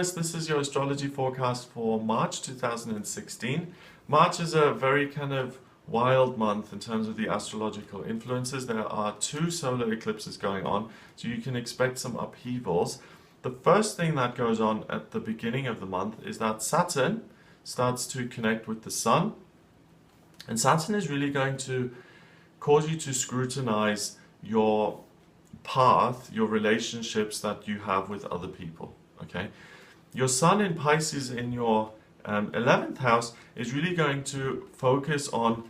Taurus, this is your astrology forecast for March 2016. March is a very kind of wild month in terms of the astrological influences. There are 2 solar eclipses going on, so you can expect some upheavals. The first thing that goes on at the beginning of the month is that Saturn starts to connect with the Sun, and Saturn is really going to cause you to scrutinize your path, your relationships that you have with other people. Okay, your Sun in Pisces in your 11th house is really going to focus on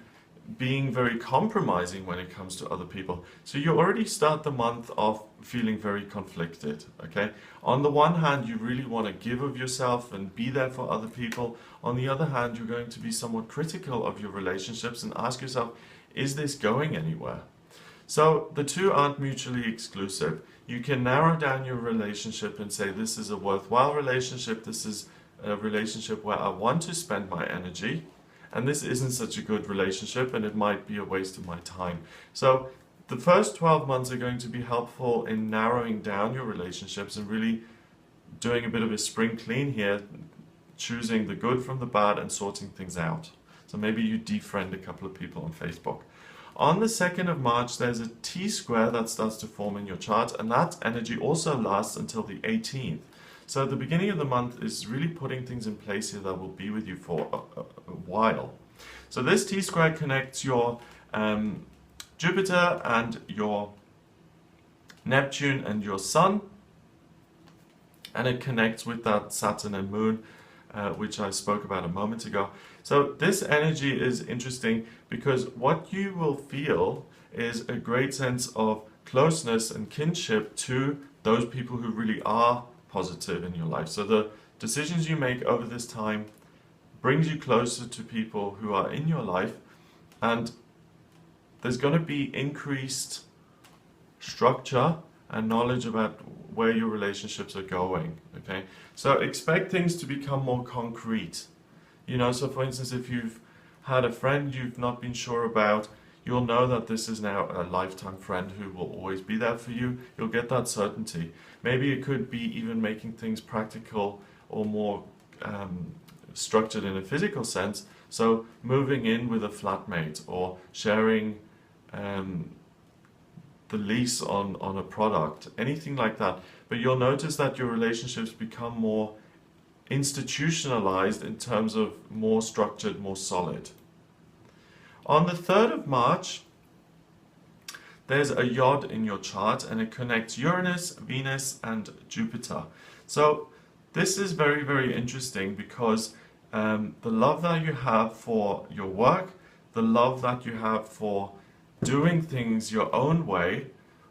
being very compromising when it comes to other people. So you already start the month off feeling very conflicted. Okay, on the one hand, you really want to give of yourself and be there for other people. On the other hand, you're going to be somewhat critical of your relationships and ask yourself, is this going anywhere? So the two aren't mutually exclusive. You can narrow down your relationship and say, this is a worthwhile relationship, this is a relationship where I want to spend my energy, and this isn't such a good relationship and it might be a waste of my time. So the first 12 months are going to be helpful in narrowing down your relationships and really doing a bit of a spring clean here, choosing the good from the bad and sorting things out. So maybe you defriend a couple of people on Facebook. On the 2nd of March, there's a T-square that starts to form in your chart, and that energy also lasts until the 18th. So the beginning of the month is really putting things in place here that will be with you for a while. So this T-square connects your Jupiter and your Neptune and your Sun, and it connects with that Saturn and Moon, which I spoke about a moment ago. So this energy is interesting because what you will feel is a great sense of closeness and kinship to those people who really are positive in your life. So the decisions you make over this time brings you closer to people who are in your life, and there's going to be increased structure and knowledge about where your relationships are going. Okay, so expect things to become more concrete. You know, so for instance, if you've had a friend you've not been sure about, you'll know that this is now a lifetime friend who will always be there for you. You'll get that certainty. Maybe it could be even making things practical or more structured in a physical sense. So moving in with a flatmate or sharing the lease on a product, anything like that. But you'll notice that your relationships become more institutionalized in terms of more structured, more solid. On the 3rd of March, there's a yod in your chart and it connects Uranus, Venus and Jupiter. So this is very, very interesting because the love that you have for your work, the love that you have for doing things your own way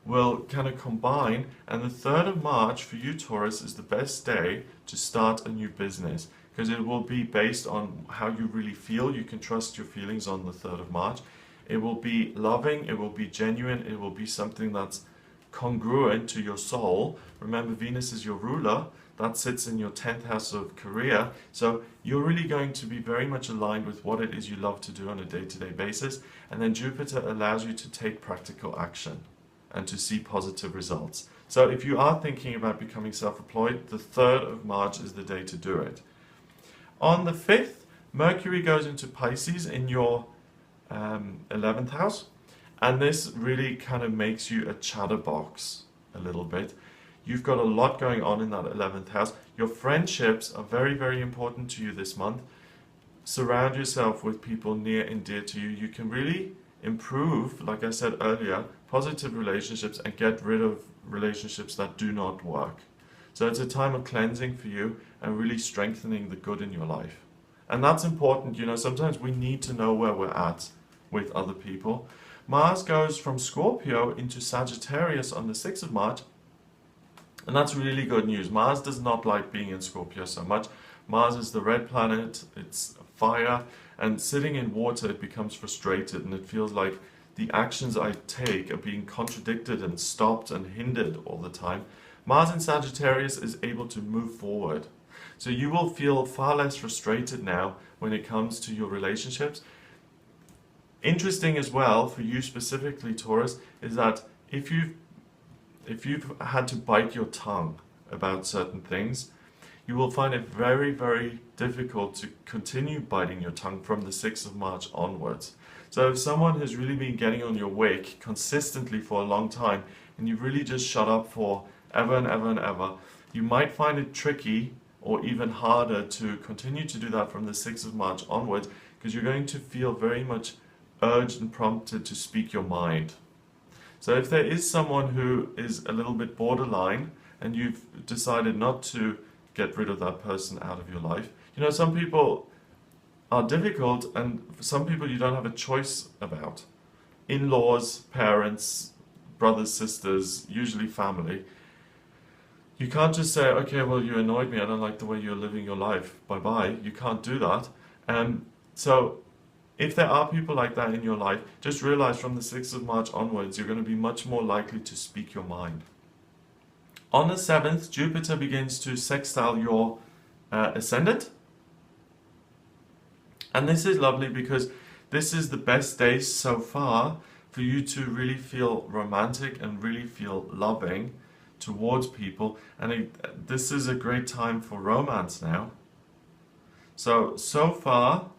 will kind of combine, and the 3rd of March for you, Taurus, is the best day to start a new business because it will be based on how you really feel. You can trust your feelings on the 3rd of March. It will be loving, it will be genuine, it will be something that's congruent to your soul. Remember, Venus is your ruler, that sits in your 10th house of career, so you're really going to be very much aligned with what it is you love to do on a day-to-day basis, and then Jupiter allows you to take practical action and to see positive results. So if you are thinking about becoming self-employed, the 3rd of March is the day to do it. On the 5th, Mercury goes into Pisces in your 11th house, and this really kind of makes you a chatterbox a little bit. You've got a lot going on in that 11th house. Your friendships are very, very important to you this month. Surround yourself with people near and dear to you. You can really improve, like I said earlier, positive relationships and get rid of relationships that do not work. So it's a time of cleansing for you and really strengthening the good in your life. And that's important. You know, sometimes we need to know where we're at with other people. Mars goes from Scorpio into Sagittarius on the 6th of March, and that's really good news. Mars does not like being in Scorpio so much. Mars is the red planet, it's fire, and sitting in water it becomes frustrated and it feels like the actions I take are being contradicted and stopped and hindered all the time. Mars in Sagittarius is able to move forward. So you will feel far less frustrated now when it comes to your relationships. Interesting as well for you specifically, Taurus, is that if you've had to bite your tongue about certain things, you will find it very, very difficult to continue biting your tongue from the 6th of March onwards. So if someone has really been getting on your wick consistently for a long time, and you've really just shut up for ever and ever and ever, you might find it tricky or even harder to continue to do that from the 6th of March onwards, because you're going to feel very much urged and prompted to speak your mind. So if there is someone who is a little bit borderline and you've decided not to get rid of that person out of your life, you know, some people are difficult, and for some people you don't have a choice about. In-laws, parents, brothers, sisters, usually family. You can't just say, okay, well, you annoyed me, I don't like the way you're living your life, bye-bye. You can't do that. So if there are people like that in your life, just realize from the 6th of March onwards, you're going to be much more likely to speak your mind. On the 7th, Jupiter begins to sextile your Ascendant. And this is lovely because this is the best day so far for you to really feel romantic and really feel loving towards people. And this is a great time for romance now. So far,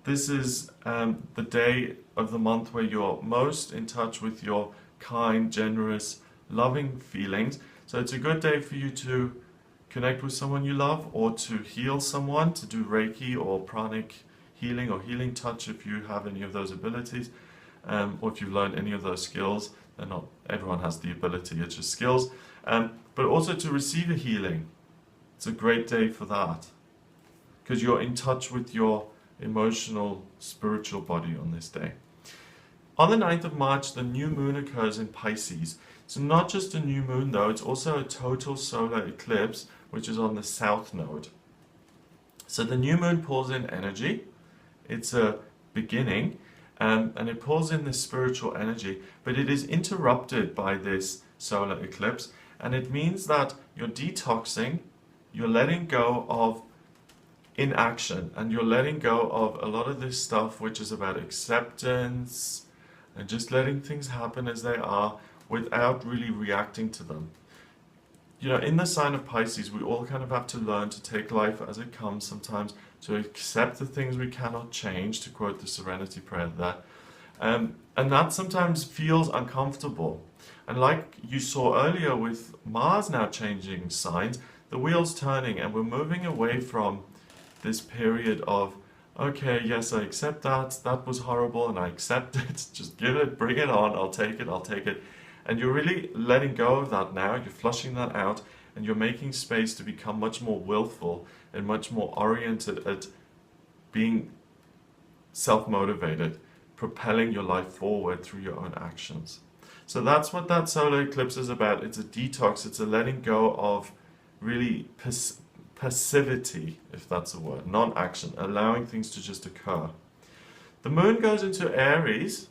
this is the day of the month where you're most in touch with your kind, generous, loving feelings. So it's a good day for you to connect with someone you love, or to heal someone, to do Reiki or pranic healing or healing touch if you have any of those abilities, or if you've learned any of those skills. And not everyone has the ability, it's just skills. But also to receive a healing. It's a great day for that, because you're in touch with your emotional, spiritual body on this day. On the 9th of March, the new moon occurs in Pisces. So not just a new moon though, it's also a total solar eclipse, which is on the south node. So the new moon pulls in energy. It's a beginning, and it pulls in this spiritual energy, but it is interrupted by this solar eclipse, and it means that you're detoxing, you're letting go of inaction, and you're letting go of a lot of this stuff which is about acceptance and just letting things happen as they are without really reacting to them. You know, in the sign of Pisces, we all kind of have to learn to take life as it comes sometimes, to accept the things we cannot change, to quote the Serenity Prayer there. And that sometimes feels uncomfortable. And like you saw earlier with Mars now changing signs, the wheel's turning, and we're moving away from this period of, okay, yes, I accept that was horrible and I accept it, just give it, bring it on, I'll take it. And you're really letting go of that now, you're flushing that out, and you're making space to become much more willful and much more oriented at being self-motivated, propelling your life forward through your own actions. So that's what that solar eclipse is about. It's a detox, it's a letting go of really passivity, if that's a word, non-action, allowing things to just occur. The moon goes into Aries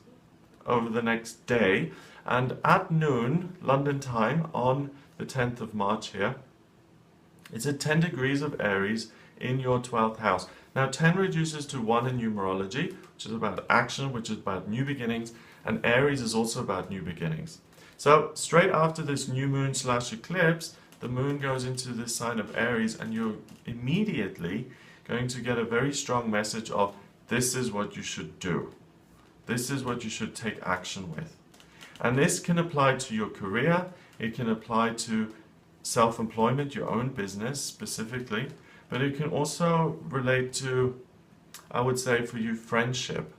over the next day, and at noon, London time, on the 10th of March here, it's at 10 degrees of Aries in your 12th house. Now 10 reduces to 1 in numerology, which is about action, which is about new beginnings, and Aries is also about new beginnings. So straight after this new moon / eclipse, the moon goes into this sign of Aries, and you're immediately going to get a very strong message of, this is what you should do. This is what you should take action with. And this can apply to your career, it can apply to self-employment, your own business specifically, but it can also relate to, I would say for you, friendship.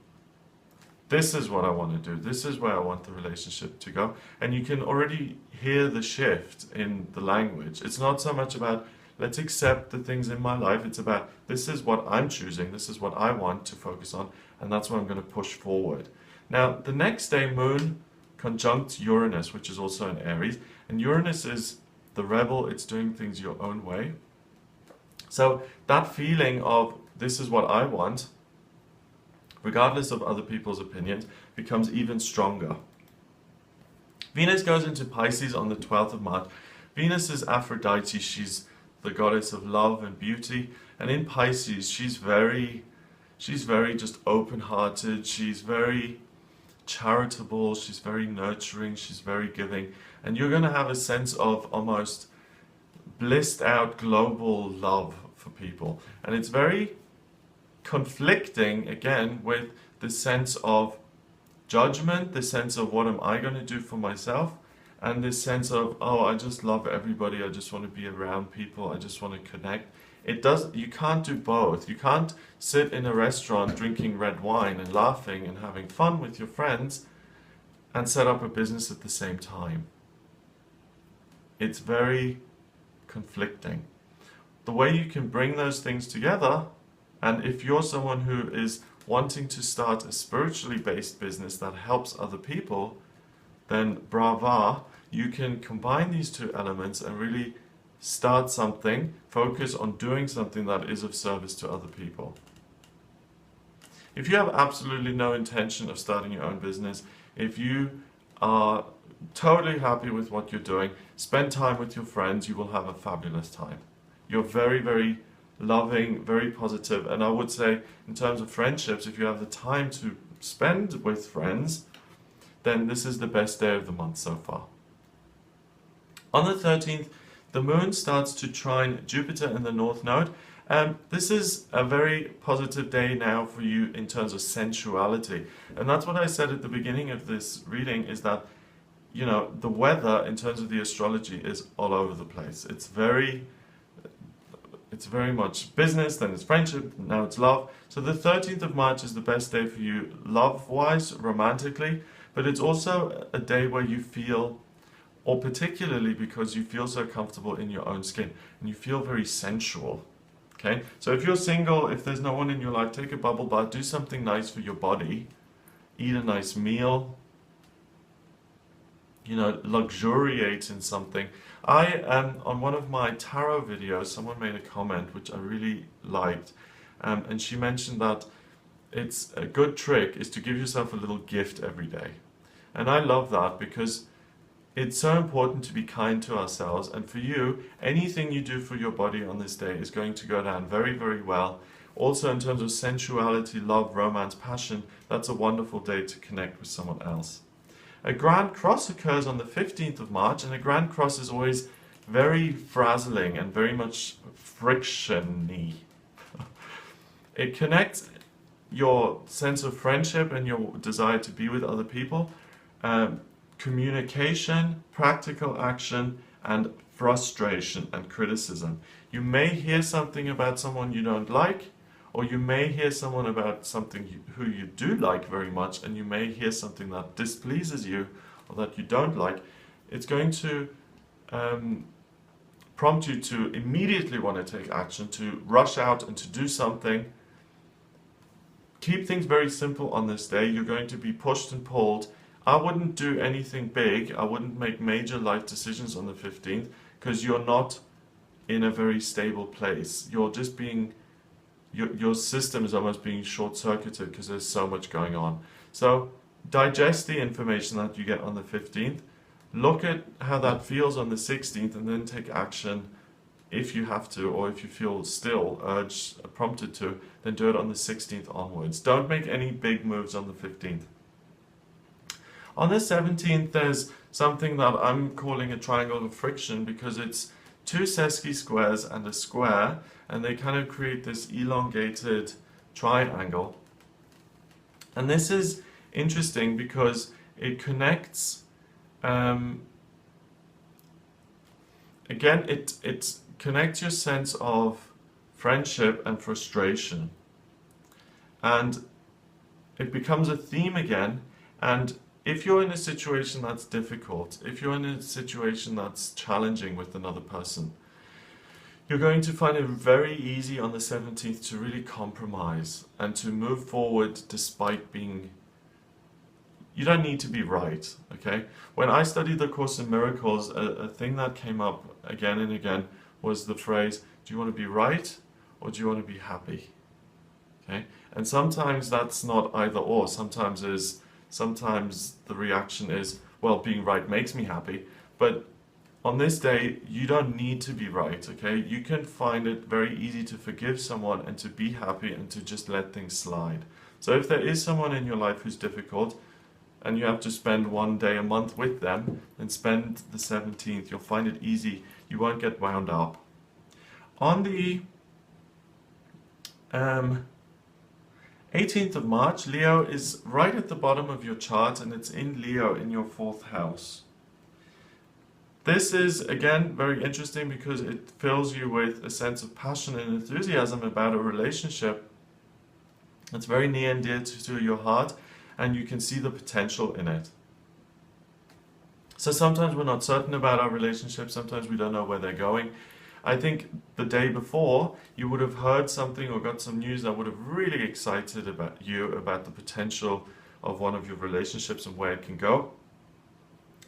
This is what I want to do, this is where I want the relationship to go. And you can already hear the shift in the language. It's not so much about, let's accept the things in my life, it's about, this is what I'm choosing, this is what I want to focus on, and that's what I'm going to push forward. Now, the next day, moon conjunct Uranus, which is also in Aries, and Uranus is the rebel, it's doing things your own way. So that feeling of, this is what I want, regardless of other people's opinions, becomes even stronger. Venus goes into Pisces on the 12th of March. Venus is Aphrodite, she's the goddess of love and beauty, and in Pisces she's very just open-hearted, she's very charitable, she's very nurturing, she's very giving, and you're going to have a sense of almost blissed out global love for people. And it's very conflicting, again, with the sense of judgment, the sense of what am I going to do for myself, and this sense of, oh, I just love everybody, I just want to be around people, I just want to connect. You can't do both. You can't sit in a restaurant drinking red wine and laughing and having fun with your friends and set up a business at the same time. It's very conflicting. The way you can bring those things together, and if you're someone who is wanting to start a spiritually based business that helps other people, then brava, you can combine these two elements and really start something, focus on doing something that is of service to other people. If you have absolutely no intention of starting your own business, if you are totally happy with what you're doing, spend time with your friends, you will have a fabulous time. You're very, very loving, very positive, and I would say in terms of friendships, if you have the time to spend with friends, then this is the best day of the month so far. On the 13th, the moon starts to trine Jupiter in the North Node. This is a very positive day now for you in terms of sensuality. And that's what I said at the beginning of this reading, is that, you know, the weather in terms of the astrology is all over the place. It's very much business, then it's friendship, now it's love. So the 13th of March is the best day for you love-wise, romantically, but it's also a day where you feel, or particularly because you feel so comfortable in your own skin and you feel very sensual. Okay, so if you're single, if there's no one in your life, take a bubble bath, do something nice for your body, eat a nice meal, you know, luxuriate in something. On one of my tarot videos, someone made a comment which I really liked, and she mentioned that it's a good trick is to give yourself a little gift every day. And I love that because it's so important to be kind to ourselves, and for you, anything you do for your body on this day is going to go down very, very well. Also in terms of sensuality, love, romance, passion, that's a wonderful day to connect with someone else. A Grand Cross occurs on the 15th of March, and a Grand Cross is always very frazzling and very much friction-y. It connects your sense of friendship and your desire to be with other people, communication, practical action, and frustration and criticism. You may hear something about someone you don't like, or you may hear someone about something who you do like very much, and you may hear something that displeases you or that you don't like. It's going to prompt you to immediately want to take action, to rush out and to do something. Keep things very simple on this day. You're going to be pushed and pulled. I wouldn't do anything big. I wouldn't make major life decisions on the 15th because you're not in a very stable place. You're just being, your system is almost being short-circuited because there's so much going on. So digest the information that you get on the 15th. Look at how that feels on the 16th and then take action if you have to, or if you feel still prompted to, then do it on the 16th onwards. Don't make any big moves on the 15th. On the 17th, there's something that I'm calling a triangle of friction because it's two sesqui squares and a square, and they kind of create this elongated triangle. And this is interesting because it connects, again, it connects your sense of friendship and frustration. And it becomes a theme again, and if you're in a situation that's difficult, if you're in a situation that's challenging with another person, you're going to find it very easy on the 17th to really compromise and to move forward despite being... You don't need to be right, okay? When I studied the Course in Miracles, a thing that came up again and again was the phrase, do you want to be right or do you want to be happy? Okay? And sometimes that's not either or. Sometimes the reaction is, well, being right makes me happy. But on this day, you don't need to be right, okay? You can find it very easy to forgive someone and to be happy and to just let things slide. So if there is someone in your life who's difficult and you have to spend one day a month with them, then spend the 17th. You'll find it easy. You won't get wound up. On the 18th of March, Leo is right at the bottom of your chart, and it's in Leo in your 4th house. This is, again, very interesting because it fills you with a sense of passion and enthusiasm about a relationship that's very near and dear to your heart, and you can see the potential in it. So sometimes we're not certain about our relationships, sometimes we don't know where they're going. I think the day before, you would have heard something or got some news that would have really excited about the potential of one of your relationships and where it can go.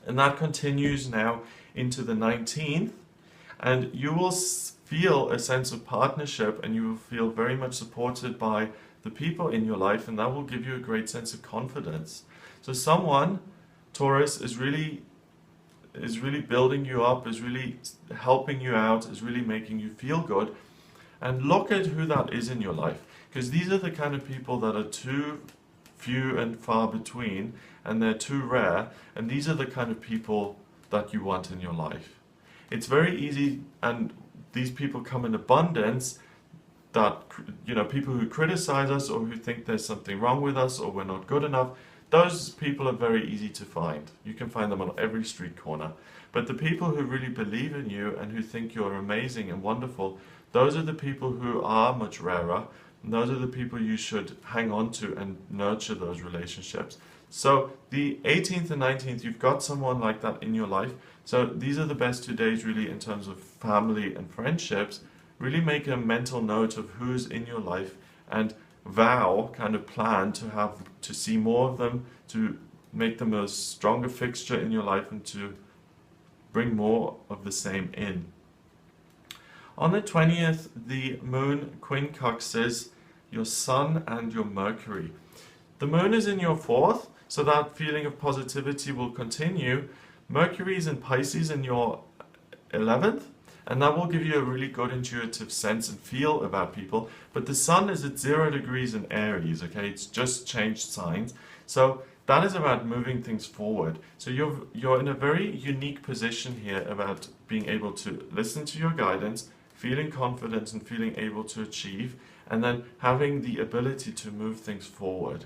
And that continues now into the 19th, and you will feel a sense of partnership, and you will feel very much supported by the people in your life, and that will give you a great sense of confidence. So someone, Taurus, is really building you up, is really helping you out, is really making you feel good. And look at who that is in your life, because these are the kind of people that are too few and far between, and they're too rare, and these are the kind of people that you want in your life. It's very easy, and these people come in abundance, that, you know, people who criticize us or who think there's something wrong with us or we're not good enough, those people are very easy to find. You can find them on every street corner. But the people who really believe in you and who think you're amazing and wonderful, those are the people who are much rarer, and those are the people you should hang on to and nurture those relationships. So the 18th and 19th, you've got someone like that in your life. So these are the best 2 days really in terms of family and friendships. Really make a mental note of who's in your life and plan to see more of them, to make them a stronger fixture in your life, and to bring more of the same in. On the 20th, the moon quincunxes your Sun and your Mercury. The moon is in your 4th, so that feeling of positivity will continue. Mercury is in Pisces in your 11th, and that will give you a really good intuitive sense and feel about people. But the Sun is at 0 degrees in Aries, okay? It's just changed signs. So that is about moving things forward. So you're in a very unique position here about being able to listen to your guidance, feeling confident and feeling able to achieve, and then having the ability to move things forward.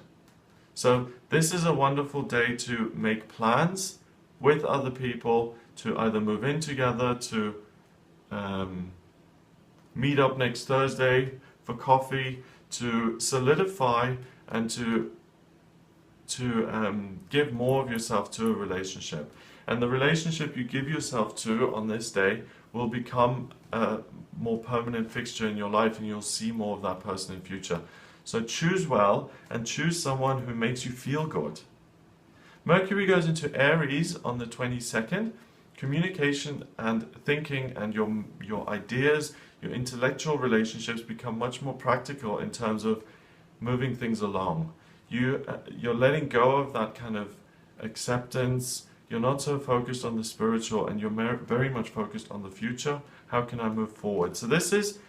So this is a wonderful day to make plans with other people, to either move in together, to meet up next Thursday for coffee, to solidify and to give more of yourself to a relationship. And the relationship you give yourself to on this day will become a more permanent fixture in your life, and you'll see more of that person in future. So choose well and choose someone who makes you feel good. Mercury goes into Aries on the 22nd. Communication and thinking and your ideas, your intellectual relationships become much more practical in terms of moving things along. You're letting go of that kind of acceptance. You're not so focused on the spiritual, and you're very much focused on the future. How can I move forward? So this is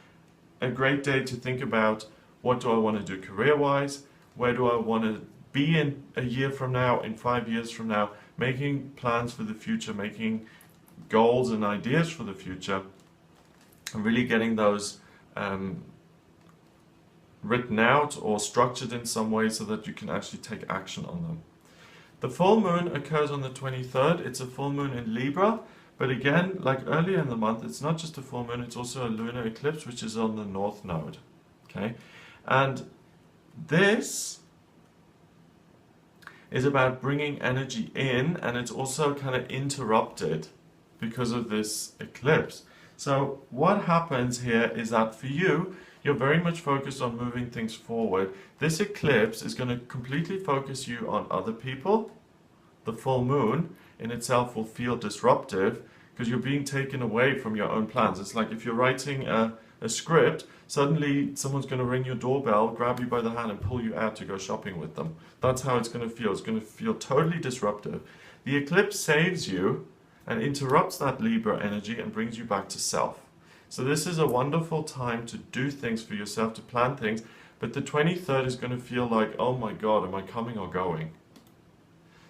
a great day to think about, what do I want to do career-wise? Where do I want to be in a year from now, in 5 years from now? Making plans for the future, making goals and ideas for the future, and really getting those written out or structured in some way so that you can actually take action on them. The full moon occurs on the 23rd. It's a full moon in Libra, but again, like earlier in the month, it's not just a full moon, it's also a lunar eclipse, which is on the north node. Okay, and this is about bringing energy in, and it's also kind of interrupted because of this eclipse. So what happens here is that for you, you're very much focused on moving things forward. This eclipse is going to completely focus you on other people. The full moon in itself will feel disruptive because you're being taken away from your own plans. It's like if you're writing a script, suddenly someone's going to ring your doorbell, grab you by the hand and pull you out to go shopping with them. That's how it's going to feel. It's going to feel totally disruptive. The eclipse saves you and interrupts that Libra energy and brings you back to self. So this is a wonderful time to do things for yourself, to plan things, but the 23rd is going to feel like, oh my God, am I coming or going?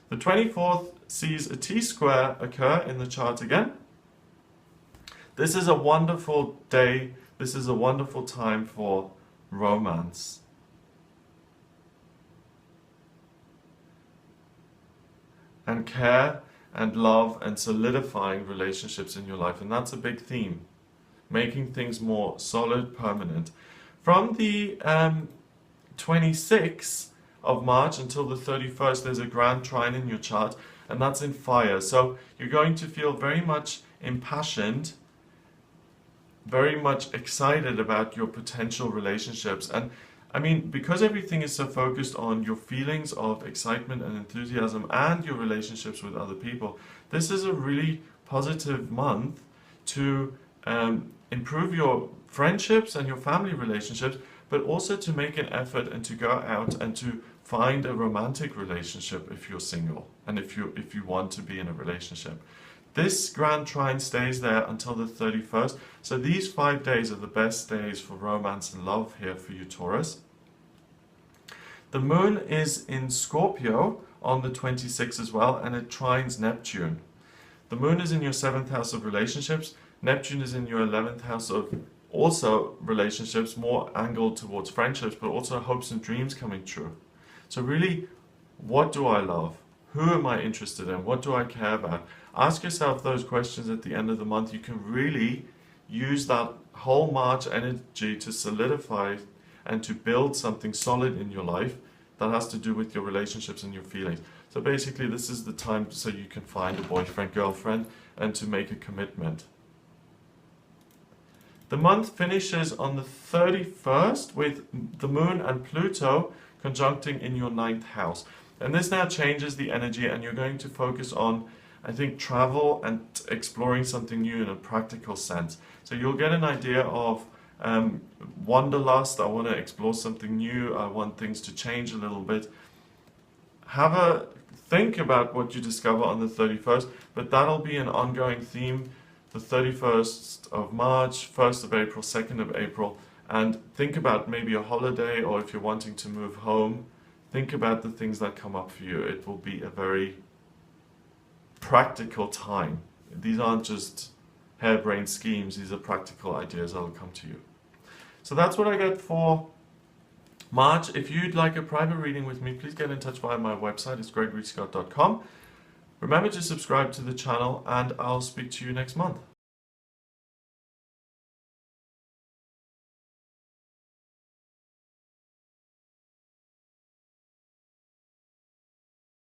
The 24th sees a T-square occur in the chart again. This is a wonderful day. This is a wonderful time for romance. And care and love and solidifying relationships in your life. And that's a big theme. Making things more solid, permanent. From the 26th of March until the 31st, there's a grand trine in your chart, and that's in fire. So you're going to feel very much impassioned, very much excited about your potential relationships. And I mean, because everything is so focused on your feelings of excitement and enthusiasm and your relationships with other people, this is a really positive month to improve your friendships and your family relationships, but also to make an effort and to go out and to find a romantic relationship if you're single and if you want to be in a relationship. This grand trine stays there until the 31st. So these 5 days are the best days for romance and love here for you, Taurus. The moon is in Scorpio on the 26th as well, and it trines Neptune. The moon is in your 7th house of relationships. Neptune is in your 11th house of also relationships, more angled towards friendships, but also hopes and dreams coming true. So really, what do I love? Who am I interested in? What do I care about? Ask yourself those questions at the end of the month. You can really use that whole March energy to solidify and to build something solid in your life that has to do with your relationships and your feelings. So basically, this is the time so you can find a boyfriend, girlfriend, and to make a commitment. The month finishes on the 31st with the moon and Pluto conjuncting in your 9th house. And this now changes the energy, and you're going to focus on, I think, travel and exploring something new in a practical sense. So you'll get an idea of wanderlust. I want to explore something new. I want things to change a little bit. Have a think about what you discover on the 31st, but that'll be an ongoing theme. The 31st of March, 1st of April, 2nd of April, and think about maybe a holiday, or if you're wanting to move home, think about the things that come up for you. It will be a very practical time. These aren't just harebrained schemes, these are practical ideas that will come to you. So that's what I get for March. If you'd like a private reading with me, please get in touch via my website. It's gregoryscott.com. Remember to subscribe to the channel, and I'll speak to you next month.